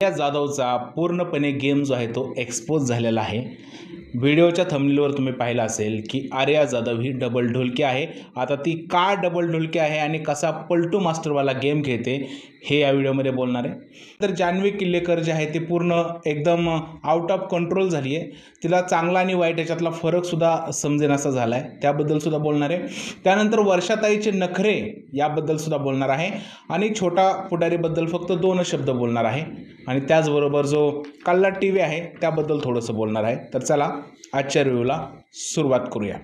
या जाधवचा पूर्णपणे गेम जो आहे तो एक्सपोज झालेला आहे। व्हिडिओच्या थंबनेलवर तुम्ही पाहिलं असेल की आर्या जाधव ही डबल ढोलकी आहे। आता ती का डबल ढोलकी आहे आणि कसा पलटू मास्टरवाला गेम खेळते हे या व्हिडिओमध्ये बोलणार आहे। तर जान्हवी किल्लेकर जे आहे ते पूर्ण एकदम आउट ऑफ कंट्रोल झाली आहे। तिला चांगला आणि वाईट याच्यातला फरक सुद्धा समजेनासा झाला आहे, त्याबद्दल सुद्धा बोलणार आहे। त्यानंतर वर्षाताईचे नखरे याबद्दल सुद्धा बोलणार आहे आणि छोटा पुढारीबद्दल फक्त 2 शब्द बोलणार आहे आणि त्याचबरोबर जो कल्ला टीव्ही आहे त्याबद्दल थोडंसं बोलणार आहे। तर चला आजच्या रिव्ह्यूला सुरुवात करूया।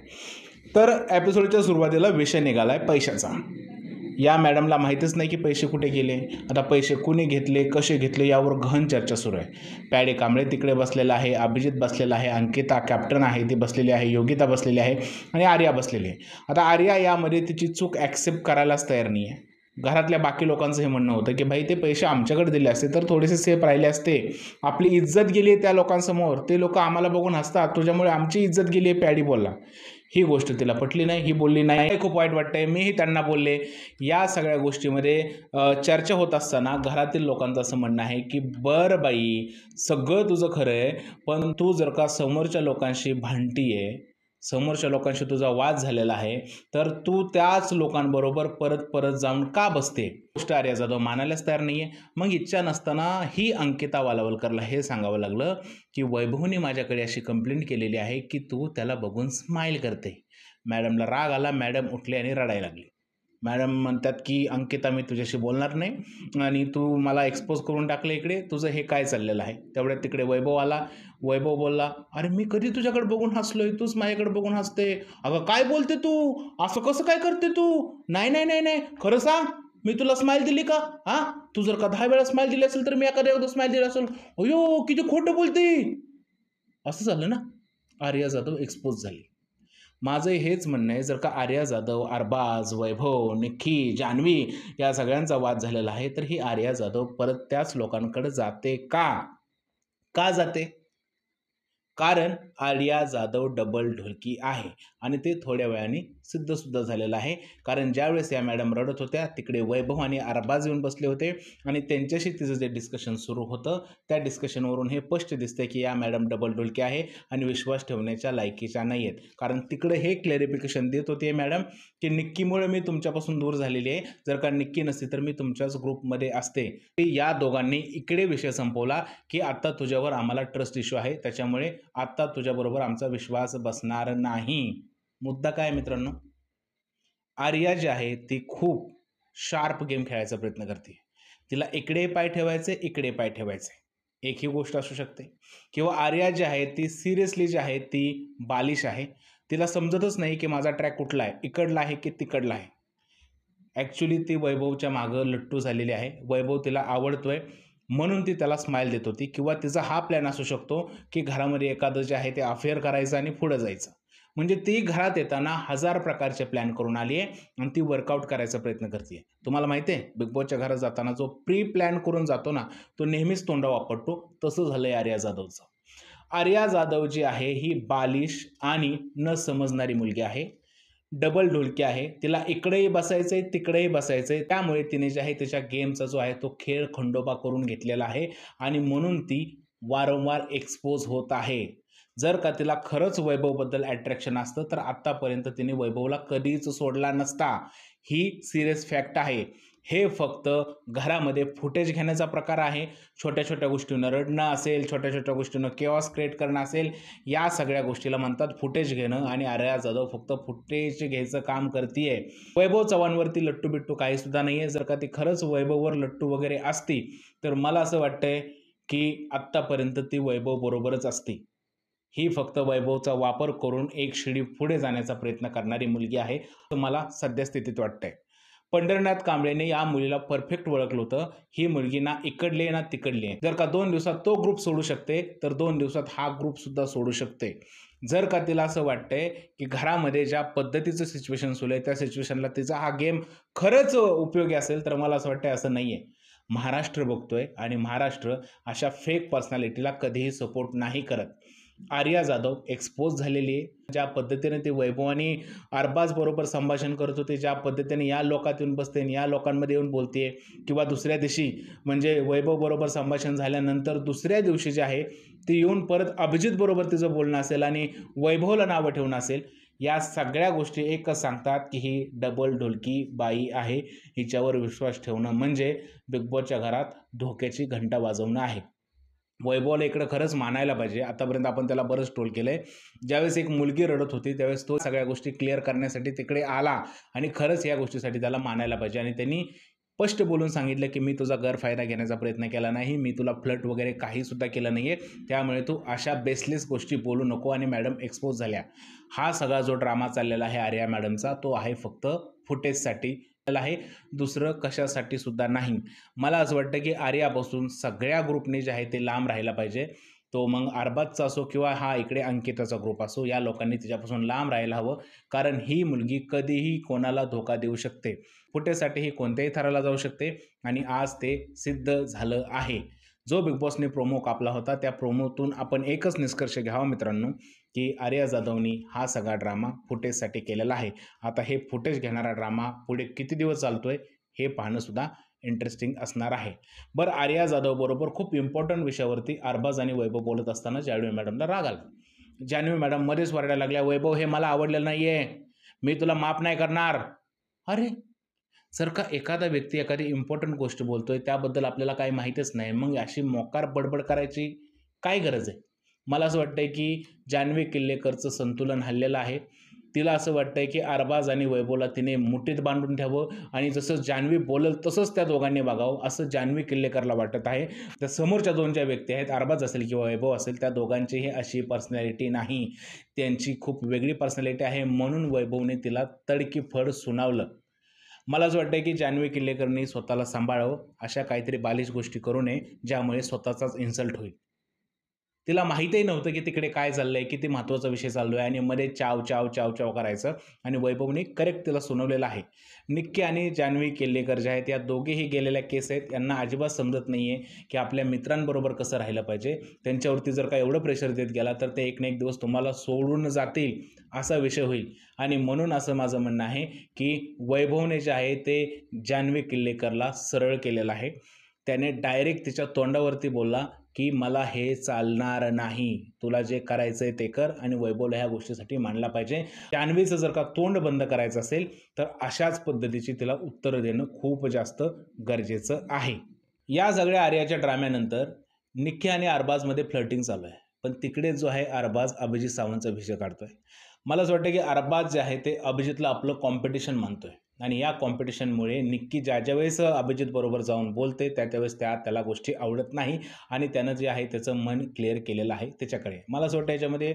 तर एपिसोडच्या सुरुवातीला विषय निघाला आहे पैशाचा। या मॅडमला माहितीच नाही की पैसे कुठे गेले, आता पैसे कुणी घेतले, कसे घेतले यावर गहन चर्चा सुरू आहे। पॅडे कांबळे तिकडे बसलेला आहे, अभिजित बसलेला आहे, अंकिता कॅप्टन आहे ती बसलेली आहे, योगिता बसलेली आहे आणि आर्या बसलेली आहे। आता आर्या यामध्ये तिची चूक ॲक्सेप्ट करायलाच तयार नाही आहे। घरातल्या बाकी लोकांचं हे म्हणणं होतं की भाई ते पैसे आमच्याकडे दिले असते तर थोडेसे सेफ राहिले असते, आपली इज्जत गेली आहे त्या लोकांसमोर, ते लोक आम्हाला बघून हसतात, तुझ्यामुळे आमची इज्जत गेली आहे, पॅडी बोलला। ही गोष्ट तिला पटली नाही, ही बोलली नाही, खूप वाईट वाटतंय, मीही त्यांना बोलले। या सगळ्या गोष्टीमध्ये चर्चा होत असताना घरातील लोकांचं असं म्हणणं आहे की बरं बाई सगळं तुझं खरं आहे, पण तू जर का समोरच्या लोकांशी भांडती आहे, समोरच्या लोकांशी तुझा वाद झालेला आहे, तर तू त्याच लोकांबरोबर परत परत जाऊन का बसते। गोष्ट आर्या जाधव मानायलाच तयार नाही आहे। मग इच्छा नसताना ही अंकिता वालावलकरला हे सांगावं लागलं की वैभवने माझ्याकडे अशी कंप्लेंट केलेली आहे की तू त्याला बघून स्माईल करते। मॅडमला राग आला, मॅडम उठले आणि रडायला लागली। मॅडम म्हणतात की अंकिता मी तुझ्याशी बोलणार नाही आणि तू मला एक्सपोज करून टाकलं इकडे, तुझं हे काय चाललेलं आहे। तेवढ्यात तिकडे वैभव आला। वैभव बोलला, अरे मी कधी तुझ्याकडे बघून हसलोय, तूच माझ्याकडे बघून हसते। अगं काय बोलते तू, असं कसं काय करते तू, नाही नाही नाही नाही खरं सांग, मी तुला स्माईल दिली का? हां, तू जर का 10 वेळा स्माईल दिली असेल तर मी एखाद्या स्माईल दिली असेल। अयो किती खोटं बोलते। असं झालं ना, आर्या जाधव एक्सपोज झाली। माझं हेच म्हणणं आहे, जर का आर्या जाधव, अरबाज, वैभव, निक्की, जान्हवी या सगळ्यांचा वाद झालेला आहे तर ही आर्या जाधव परत त्याच लोकांकडे जाते का? का जाते? कारण आर्या जाधव डबल ढोलकी आहे आणि ते थोड्या वेळाने सिद्धसुद्धा झालेलं आहे। कारण ज्यावेळेस या मॅडम रडत होत्या तिकडे वैभव आणि अरबाज येऊन बसले होते आणि त्यांच्याशी तिचं जे डिस्कशन सुरू होतं त्या डिस्कशनवरून हे स्पष्ट दिसतंय की या मॅडम डबल ढोलकी आहे आणि विश्वास ठेवण्याच्या लायकीच्या नाही आहेत। कारण तिकडे हे क्लॅरिफिकेशन देत होते मॅडम की निक्कीमुळे मी तुमच्यापासून दूर झालेली आहे, जर का निक्की नसती तर मी तुमच्याच ग्रुपमध्ये असते। या दोघांनी इकडे विषय संपवला की आता तुझ्यावर आम्हाला ट्रस्ट इश्यू आहे, त्याच्यामुळे आता तुझ्याबरोबर आमचा विश्वास बसणार नाही। मुद्दा काय मित्रांनो, आर्या जी आहे ती खूप शार्प गेम खेळायचा प्रयत्न करते। तिला इकडे पाय ठेवायचे, इकडे पाय ठेवायचे, एक ही गोष्ट असू शकते। किंवा आर्या जी आहे ती सिरियसली जी आहे ती बालिश आहे, तिला समजतच नाही की माझा ट्रॅक कुठला आहे, इकडला आहे की तिकडला आहे। ॲक्च्युली ती वैभवच्या मागं लट्टू झालेली आहे, वैभव तिला आवडतोय म्हणून ती त्याला स्माईल देत होती। किंवा तिचा हा प्लॅन असू शकतो की घरामध्ये एखादं जे आहे ते अफेअर करायचं आणि पुढं जायचं। म्हणजे ती घरात येताना 1000 प्रकारचे प्लॅन करून आली आहे आणि ती वर्कआउट करायचा प्रयत्न करते। तुम्हाला माहिती आहे बिग बॉसच्या घरात जाताना जो प्री प्लॅन करून जातो ना, तो नेहमीच तोंडा वापरतो। तसं झालंय आर्या जाधवचं। आर्या जाधव जी आहे ही बालिश आणि न समजणारी मुलगी आहे, डबल ढोलकी आहे। तिला इकडेही बसायचंय, तिकडेही बसायचंय, त्यामुळे तिने जे आहे तिच्या गेमचा जो आहे तो खेळ खंडोबा करून घेतलेला आहे आणि म्हणून ती वारंवार एक्सपोज होत आहे। जर का तिला खरंच वैभवबद्दल अट्रॅक्शन असतं तर आत्तापर्यंत तिने वैभवला कधीच सोडला नसता, ही सिरियस फॅक्ट आहे। हे फक्त घरामध्ये फुटेज घेण्याचा प्रकार आहे। छोट्या छोट्या गोष्टींना रडणं असेल, छोट्या छोट्या गोष्टींना केओस क्रिएट करणं असेल, या सगळ्या गोष्टीला म्हणतात फुटेज घेणं आणि आर्या जाधव फक्त फुटेज घ्यायचं काम करतीये। वैभव चव्हाणवरती लट्टू बिट्टू काही सुद्धा नाही आहे। जर का ती खरंच वैभववर लट्टू वगैरे असती तर मला असं वाटतंय की आत्तापर्यंत ती वैभव बरोबरच असती। ही फक्त वैभवचा वापर करून एक शिडी पुढे जाण्याचा प्रयत्न करणारी मुलगी आहे, असं मला सद्यस्थितीत वाटतंय। पंढरीनाथ कांबळेने या मुलीला परफेक्ट ओळखलं होतं, ही मुलगी ना इकडली आहे ना तिकडली आहे। जर का 2 दिवसात तो ग्रुप सोडू शकते तर 2 दिवसात हा ग्रुप सुद्धा सोडू शकते। जर का तिला असं वाटतंय की घरामध्ये ज्या पद्धतीचं सिच्युएशन सुरू आहे त्या सिच्युएशनला तिचा हा गेम खरंच उपयोगी असेल तर मला असं वाटतंय असं नाही आहे। महाराष्ट्र बघतोय आणि महाराष्ट्र अशा फेक पर्सनॅलिटीला कधीही सपोर्ट नाही करत। आर्या जाधव एक्सपोज झालेली आहे. ज्या पद्धतीने ते वैभव आणि अरबाज बरोबर संभाषण करत होते, ज्या पद्धतीने या लोकात येऊन बसते आणि या लोकांमध्ये येऊन बोलते, किंवा दुसऱ्या दिवशी म्हणजे वैभव बरोबर संभाषण झाल्यानंतर दुसऱ्या दिवशी जे आहे ती येऊन परत अभिजित बरोबर तिचं बोलणं असेल आणि वैभवला नावं ठेवणं असेल, या सगळ्या गोष्टी एकच सांगतात की ही डबल ढोलकी बाई आहे. हिच्यावर विश्वास ठेवणं म्हणजे बिग बॉसच्या घरात धोक्याची घंटा वाजवणं आहे. वैभवला इकडं खरंच मानायला पाहिजे. आतापर्यंत आपण त्याला बरंच ट्रोल केलं आहे. ज्यावेळेस एक मुलगी रडत होती त्यावेळेस तो सगळ्या गोष्टी क्लिअर करण्यासाठी तिकडे आला आणि खरंच या गोष्टीसाठी त्याला मानायला पाहिजे. आणि त्यांनी स्पष्ट बोलून सांगितलं की मी तुझा गैरफायदा घेण्याचा प्रयत्न केला नाही, मी तुला फ्लर्ट वगैरे काहीसुद्धा केलं नाही आहे, त्यामुळे तू अशा बेसलेस गोष्टी बोलू नको. आणि मॅडम एक्सपोज झाल्या. हा सगळा जो ड्रामा चाललेला आहे आर्या मॅडमचा, तो आहे फक्त फुटेजसाठी आहे, दुसरं कशासाठी सुद्धा नाही. मला असं वाटतं की आर्यापासून सगळ्या ग्रुपने जे आहे ते लांब राहायला पाहिजे. तो मग अरबाजचा असो किंवा हा इकडे अंकिताचा ग्रुप असो, या लोकांनी तिच्यापासून लांब राहायला हवं. कारण ही मुलगी कधीही कोणाला धोका देऊ शकते. फुटेजसाठी ही कोणत्याही थराला जाऊ शकते आणि आज ते सिद्ध झालं आहे. जो बिग बॉसने प्रोमो कापला होता त्या प्रोमोतून आपण एकच निष्कर्ष घ्यावा मित्रांनो, की आर्या जाधवनी हा सगळा ड्रामा फुटेजसाठी केलेला आहे. आता हे फुटेज घेणारा ड्रामा पुढे किती दिवस चालतोय हे पाहणं सुद्धा इंटरेस्टिंग असणार आहे. बरं, आर्या जाधव बरोबर खूप इम्पॉर्टंट विषयावरती अरबाज आणि वैभव बोलत असताना जान्हवी मॅडमला राग आला. जान्हवी मॅडम मध्येच वरडायला लागल्या, वैभव हे मला आवडलेलं नाहीये, मी तुला माफ नाही करणार. अरे, जर का एखादा व्यक्ती एखादी इम्पॉर्टंट गोष्ट बोलतोय त्याबद्दल आपल्याला काही माहीतच नाही, मग अशी मोकार बडबड करायची काय गरज आहे? मला असं वाटतंय की जान्हवी किल्लेकरचं संतुलन हललेलं आहे. तिला असं वाटतंय की अरबाज आणि वैभवला तिने मुठीत बांधून ठेवावं आणि जसं जान्हवी बोलल तसंच त्या दोघांनी वागावं असं जान्हवी किल्लेकरला वाटत आहे. तर समोरच्या दोन ज्या व्यक्ती आहेत, अरबाज असेल किंवा वैभव असेल, त्या दोघांचीही अशी पर्सनॅलिटी नाही. त्यांची खूप वेगळी पर्सनॅलिटी आहे. म्हणून वैभवने तिला तडकीफड सुनावलं. मला असं वाटतं की जान्हवी किल्लेकरनी स्वतःला सांभाळावं, अशा काहीतरी बालिश गोष्टी करू नये ज्यामुळे स्वतःचाच इन्सल्ट होईल. तिला माहीतही नव्हतं की तिकडे काय चाललंय, किती महत्त्वाचा विषय चालू आहे आणि मध्ये चाव, चाव, चाव, चाव करायचं. आणि वैभवने करेक्ट तिला सुनावलेलं आहे. निक्की आणि जान्हवी किल्लेकर ज्या आहेत या दोघेही गेलेल्या केस आहेत. यांना अजिबात समजत नाही आहे की आपल्या मित्रांबरोबर कसं राहिलं पाहिजे. त्यांच्यावरती जर का एवढं प्रेशर देत गेला तर ते एक ना एक दिवस तुम्हाला सोडून जातील, असा विषय होईल. आणि म्हणून असं माझं म्हणणं आहे की वैभवने जे आहे ते जान्हवी किल्लेकरला सरळ केलेलं आहे. त्याने डायरेक्ट तिच्या तोंडावरती बोलला की मला हे चालणार नाही, तुला जे करायचंय ते कर. आणि वैभवला ह्या गोष्टीसाठी मानला पाहिजे. जान्हवीचं जर का तोंड बंद करायचं असेल तर अशाच पद्धतीची तिला उत्तरं देणं खूप जास्त गरजेचं आहे. या सगळ्या आर्याच्या ड्राम्यानंतर निक्की आणि अरबाजमध्ये फ्लर्टिंग चालू आहे. पण तिकडे जो आहे अरबाज अभिजित सावंतचा विषय काढतोय. मला असं वाटतं की अरबाज जे आहे ते अभिजितला आपलं कॉम्पिटिशन मानतोय. आणि या कॉम्पिटिशनमुळे निक्की ज्या वेळेस अभिजित बरोबर जाऊन बोलते त्यावेळेस त्याला गोष्टी आवडत नाही आणि त्यानं जे आहे त्याचं मन क्लिअर केलेलं आहे त्याच्याकडे. मला असं वाटतं याच्यामध्ये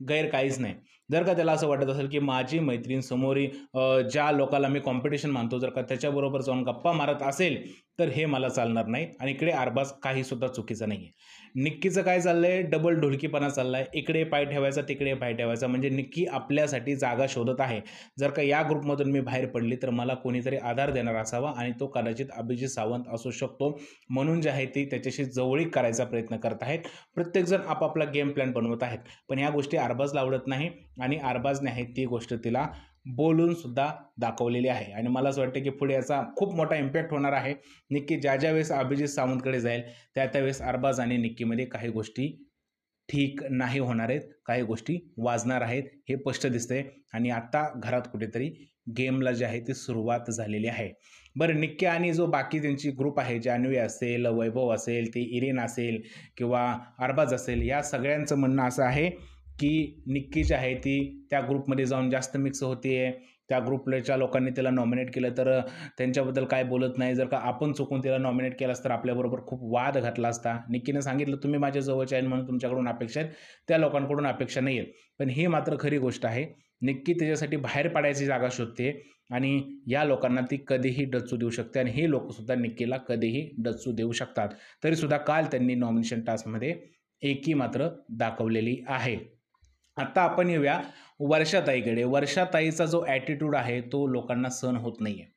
गैर काहीच नाही. जर का त्याला असं वाटत असेल की माझी मैत्रीण समोरी ज्या लोकाला मी कॉम्पिटिशन मानतो जर का त्याच्याबरोबर जाऊन गप्पा मारत असेल तर हे मला चालणार नाही. आणि इकडे अरबाज काहीसुद्धा चुकीचं नाही आहे. निक्कीचं काय चाललंय, डबल ढोलकीपणा चाललाय. इकडे पाय ठेवायचा तिकडे पाय ठेवायचा, म्हणजे निक्की आपल्यासाठी जागा शोधत आहे. जर का या ग्रुपमधून मी बाहेर पडली तर मला कोणीतरी आधार देणार असावा आणि तो कदाचित अभिजित सावंत असू शकतो. म्हणून जे आहे ती त्याच्याशी जवळीक करायचा प्रयत्न करत आहेत. प्रत्येकजण आपापला गेम प्लॅन बनवत आहेत. पण ह्या गोष्टी अरबाजला आवडत नाही आणि अरबाजने आहे ती गोष्ट तिला बोलून सुद्धा दाखवलेली आहे. आणि मला असं वाटतं की पुढे याचा खूप मोठा इम्पॅक्ट होणार आहे. निक्की ज्या वेळेस अभिजित सावंतकडे जाईल त्यावेळेस अरबाज आणि निक्कीमध्ये काही गोष्टी ठीक नाही होणार आहेत, काही गोष्टी वाजणार आहेत, हे स्पष्ट दिसतंय. आणि आता घरात कुठेतरी गेमला जे आहे ती सुरुवात झालेली आहे. बरं, निक्की आणि जो बाकी त्यांची ग्रुप आहे, जान्हवी असेल, वैभव असेल, ती इरेन असेल किंवा अरबाज असेल, या सगळ्यांचं म्हणणं असं आहे की निक्की जी आहे ती त्या ग्रुपमध्ये जाऊन जास्त मिक्स होते आहे. त्या ग्रुपच्या लोकांनी तिला नॉमिनेट केलं तर त्यांच्याबद्दल काय बोलत नाही. जर का आपण चुकून तिला नॉमिनेट केलं तर आपल्याबरोबर खूप वाद घातला असता. निक्कीने सांगितलं तुम्ही माझ्या जवळचे आहे म्हणून तुमच्याकडून अपेक्षा आहेत, त्या लोकांकडून अपेक्षा नाही आहेत. पण ही मात्र खरी गोष्ट आहे. निक्की त्याच्यासाठी बाहेर पाडायची जागा शोधते आणि या लोकांना ती कधीही डच्चू देऊ शकते आणि हे लोकसुद्धा निक्कीला कधीही डच्चू देऊ शकतात. तरीसुद्धा काल त्यांनी नॉमिनेशन टास्कमध्ये एकी मात्र दाखवलेली आहे. आता आपण येऊया वर्षाताईकडे. वर्षाताईचा जो ॲटिट्यूड आहे तो लोकांना सहन होत नाही आहे.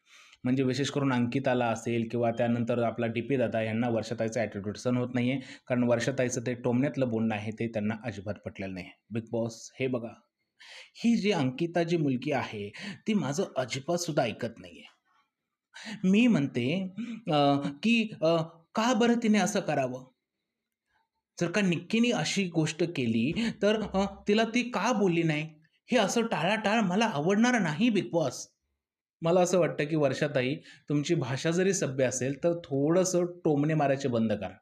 म्हणजे विशेष करून अंकिताला असेल किंवा त्यानंतर आपला DP दादा यांना वर्षाताईचा ॲटिट्यूड सहन होत नाही आहे, कारण वर्षाताईचं ते टोमण्यातलं बोलणं आहे ते त्यांना अजिबात पटलेलं नाही. बिग बॉस हे बघा, ही जी अंकिता जी मुलगी आहे ती माझं अजिबात सुद्धा ऐकत नाही आहे. मी म्हणते की का बरं तिने असं करावं? जर का निक्कीने अशी गोष्ट केली तर तिला ती का बोलली नाही? हे असं टाळाटाळ मला आवडणार नाही बिग बॉस. मला असं वाटतं की वर्षाताई, तुमची भाषा जरी सभ्य असेल तर थोडंसं टोमणे मारायचे बंद करा.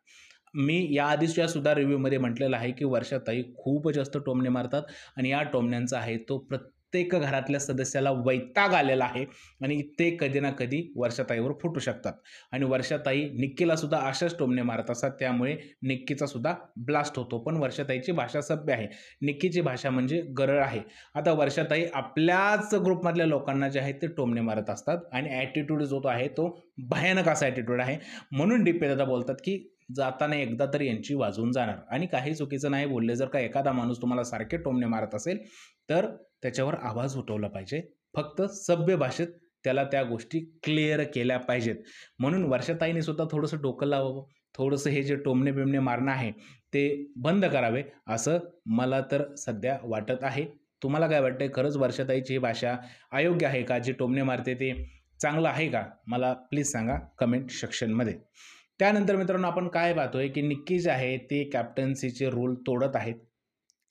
मी याआधीच्या सुद्धा रिव्ह्यूमध्ये म्हटलेलं आहे की वर्षाताई खूप जास्त टोमणे मारतात आणि या टोमण्यांचा आहे तो प्रत्येक घरातल्या सदस्याला वैताग आलेला आहे आणि ते कधी ना कधी वर्षाताईवर फुटू शकतात. आणि वर्षाताई निक्कीला सुद्धा अशाच टोमणे मारत असतात, त्यामुळे निक्कीचा सुद्धा ब्लास्ट होतो. पण वर्षाताईची भाषा सभ्य आहे, निक्कीची भाषा म्हणजे गरळ आहे. आता वर्षाताई आपल्याच ग्रुपमधल्या लोकांना जे आहेत ते टोमणे मारत असतात आणि ॲटिट्यूड जो तो आहे तो भयानक असा ॲटिट्यूड आहे. म्हणून DP दादा बोलतात की जाताना एकदा तरी यांची वाजवून जाणार. आणि काही चुकीचं नाही बोलले, जर का एखादा माणूस तुम्हाला सारखे टोमणे मारत असेल तर त्याच्यावर आवाज उठवला पाहिजे, फक्त सभ्य भाषेत त्याला त्या गोष्टी क्लिअर केल्या पाहिजेत. म्हणून वर्षाताईने सुद्धा थोडंसं डोकं लावावं, थोडंसं हे जे टोमणे बिमणे मारणं आहे ते बंद करावे, असं मला तर सध्या वाटत आहे. तुम्हाला काय वाटतंय, खरंच वर्षाताईची ही भाषा अयोग्य आहे का? जे टोमणे मारते ते चांगलं आहे का? मला प्लीज सांगा कमेंट सेक्शनमध्ये. त्यानंतर मित्रांनो, आपण काय पाहतोय की निक्की जे आहे ते कॅप्टन्सीचे रूल तोडत आहेत.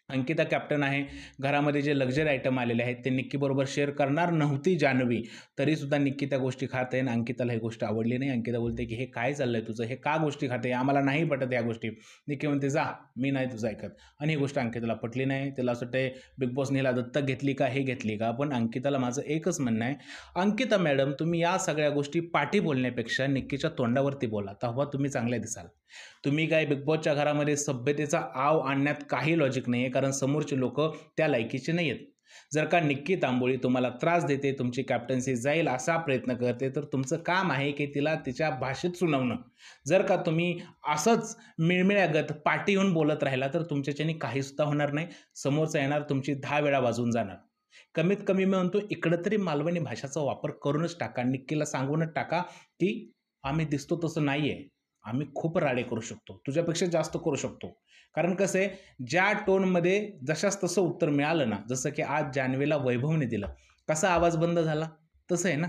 अंकिता कॅप्टन आहे, घरामध्ये जे लक्झरी आयटम आलेले आहेत ते निक्कीबरोबर शेअर करणार नव्हती जान्हवी, तरीसुद्धा निक्की त्या गोष्टी खाते आणि अंकिताला ही गोष्ट आवडली नाही. अंकिता बोलते की हे काय चाललंय तुझं, हे का गोष्टी खाते, आम्हाला नाही पटत या गोष्टी. निक्की म्हणते जा, मी नाही तुझं ऐकत. आणि ही गोष्ट अंकिताला पटली नाही. तिला असं वाटतंय बिग बॉसने हिला दत्तक घेतली का, हे घेतली का. पण अंकिताला माझं एकच म्हणणं आहे, अंकिता मॅडम, तुम्ही या सगळ्या गोष्टी पाठी बोलण्यापेक्षा निक्कीच्या तोंडावरती बोला, तेव्हा तुम्ही चांगल्या दिसाल. तुम्ही काय बिग बॉसच्या घरामध्ये सभ्यतेचा आव आणण्यात काही लॉजिक नाही आहे, कारण समोरचे लोक त्या लायकीचे नाही आहेत. जर का निक्की तांबोळी तुम्हाला त्रास देते, तुमची कॅप्टन्सी जाईल असा प्रयत्न करते, तर तुमचं काम आहे की तिला तिच्या भाषेत सुनावणं. जर का तुम्ही असंच मिळमिळ्यागत पाठी येऊन बोलत राहिला तर तुमच्याच्याने काहीसुद्धा होणार नाही. समोरचा येणार, तुमची 10 वेळा वाजून जाणार. कमीत कमी मी म्हणतो इकडं तरी मालवणी भाषाचा वापर करूनच टाका. निक्कीला सांगूनच टाका की आम्ही दिसतो तसं नाही आहे, आम्ही खूप राडे करू शकतो, तुझ्यापेक्षा जास्त करू शकतो. कारण कसं आहे, ज्या टोनमध्ये जशास तसं उत्तर मिळालं ना, जसं की आज जान्हवीला वैभवने दिलं, कसा आवाज बंद झाला तसं आहे ना,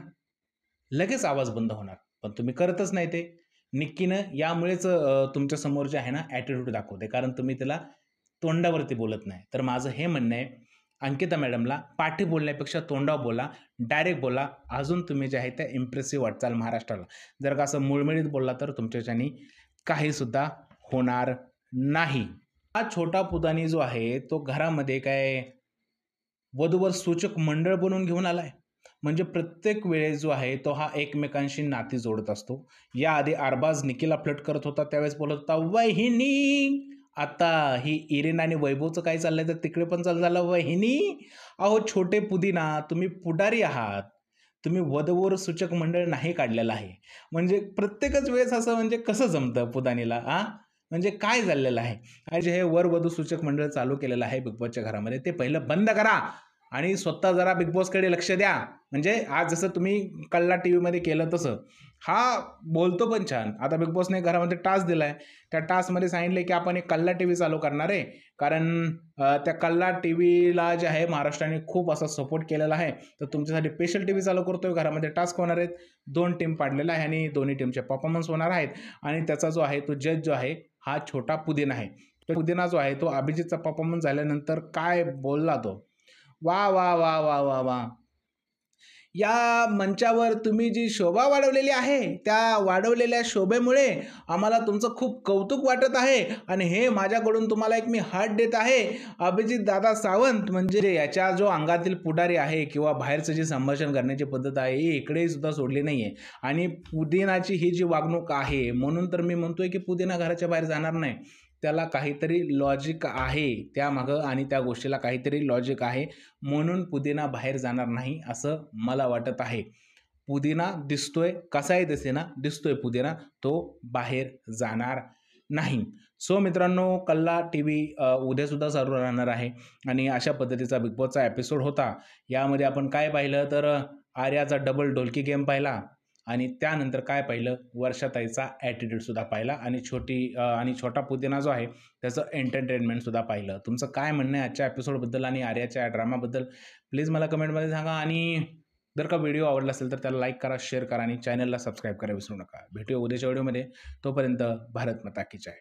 लगेच आवाज बंद होणार. पण तुम्ही करतच नाही ते. निक्कीनं यामुळेच तुमच्यासमोर जे आहे ना ॲटिट्यूड दाखवते, कारण तुम्ही त्याला तोंडावरती बोलत नाही. तर माझं हे म्हणणं आहे, अंकिता मॅडमला पाठी बोलण्यापेक्षा तोंडावर बोला, डायरेक्ट बोला. अजून तुम्ही जे आहे त्या इम्प्रेसिव्ह वाटचाल महाराष्ट्राला. जर का असं मुळमुळीत बोलला तर तुमच्याच्यानी काहीसुद्धा होणार नाही. हा छोटा पुदानी जो आहे तो घरामध्ये काय वधूवर सूचक मंडळ बनवून घेऊन आलाय. म्हणजे प्रत्येक वेळेस जो आहे तो हा एकमेकांशी नाती जोडत असतो. याआधी अरबाज निकीला फ्लर्ट करत होता, त्यावेळेस बोलत होता वहिनी. आता ही इरिना आणि वैभवचं काय चाललंय तर तिकडे पण चालू झालं वहिनी. अहो छोटे पुदिना, तुम्ही पुढारी आहात, तुम्ही वधूवर सूचक मंडळ नाही काढलेलं आहे. म्हणजे प्रत्येकच वेळेस असं म्हणजे कसं जमतं पुदानीला म्हणजे काय झालेलं आहे. आणि जे हे वर वधू सूचक मंडळ चालू केलेलं आहे बिग बॉसच्या घरामध्ये ते पहिलं बंद करा आणि स्वतः जरा बिग बॉसकडे लक्ष द्या. म्हणजे आज जसं तुम्ही कल्ला टीव्हीमध्ये केलं तसं हा बोलतो पण छान. आता बिग बॉसने घरामध्ये टास्क दिलाय, त्या टास्कमध्ये सांगितले की आपण एक कल्ला टीव्ही चालू करणार आहे, कारण त्या कल्ला टीव्हीला जे आहे महाराष्ट्राने खूप असा सपोर्ट केलेला आहे, तर तुमच्यासाठी स्पेशल टीव्ही चालू करतोय. घरामध्ये टास्क होणार आहेत, 2 टीम पाडलेला आहे आणि दोन्ही टीमचे परफॉर्मन्स होणार आहेत. आणि त्याचा जो आहे तो जज जो आहे हा छोटा पुदिना आहे. तो पुदिना जो आहे तो अभिजितचा परफॉर्मन्स झाल्यानंतर काय बोलला तो, वा वा वा वा वा वा. या मंचावर तुम्ही जी शोभा वाढवलेली आहे त्या वाढवलेल्या शोभेमुळे आम्हाला तुमचं खूप कौतुक वाटत आहे आणि हे माझ्याकडून तुम्हाला एक मी हार्ट देत आहे. अभिजित दादा सावंत म्हणजे याच्या जो अंगातील पुढारी आहे किंवा बाहेरचं जे संभाषण करण्याची पद्धत आहे ही इकडे सुद्धा सोडली नाही आहे. आणि पुदिनाची ही जी वागणूक आहे म्हणून तर मी म्हणतोय की पुदिना घराच्या बाहेर जाणार नाही. त्याला काहीतरी लॉजिक आहे त्यामागं आणि त्या गोष्टीला काहीतरी लॉजिक आहे, म्हणून पुदिना बाहेर जाणार नाही असं मला वाटत आहे. पुदिना दिसतोय, कसाही दिसेना दिसतोय पुदिना, तो बाहेर जाणार नाही. सो मित्रांनो, कल्ला टीव्ही उद्यासुद्धा चालू राहणार आहे आणि अशा पद्धतीचा बिग बॉसचा एपिसोड होता. यामध्ये आपण काय पाहिलं तर आर्याचा डबल ढोलकी गेम पाहिला, आणि त्यानंतर काय पाहिलं, वर्षाताईचा ॲटिट्यूडसुद्धा पाहिला आणि आणि छोटा पुदिना जो आहे त्याचं एंटरटेनमेंटसुद्धा पाहिलं. तुमचं काय म्हणणं आहे आजच्या एपिसोडबद्दल आणि आर्याच्या ड्रामाबद्दल प्लीज मला कमेंटमध्ये सांगा. आणि जर का व्हिडिओ आवडला असेल तर त्याला लाईक करा, शेअर करा आणि चॅनलला सबस्क्राईब करायला विसरू नका. भेटूया उद्याच्या व्हिडिओमध्ये. तोपर्यंत भारत माता की जय.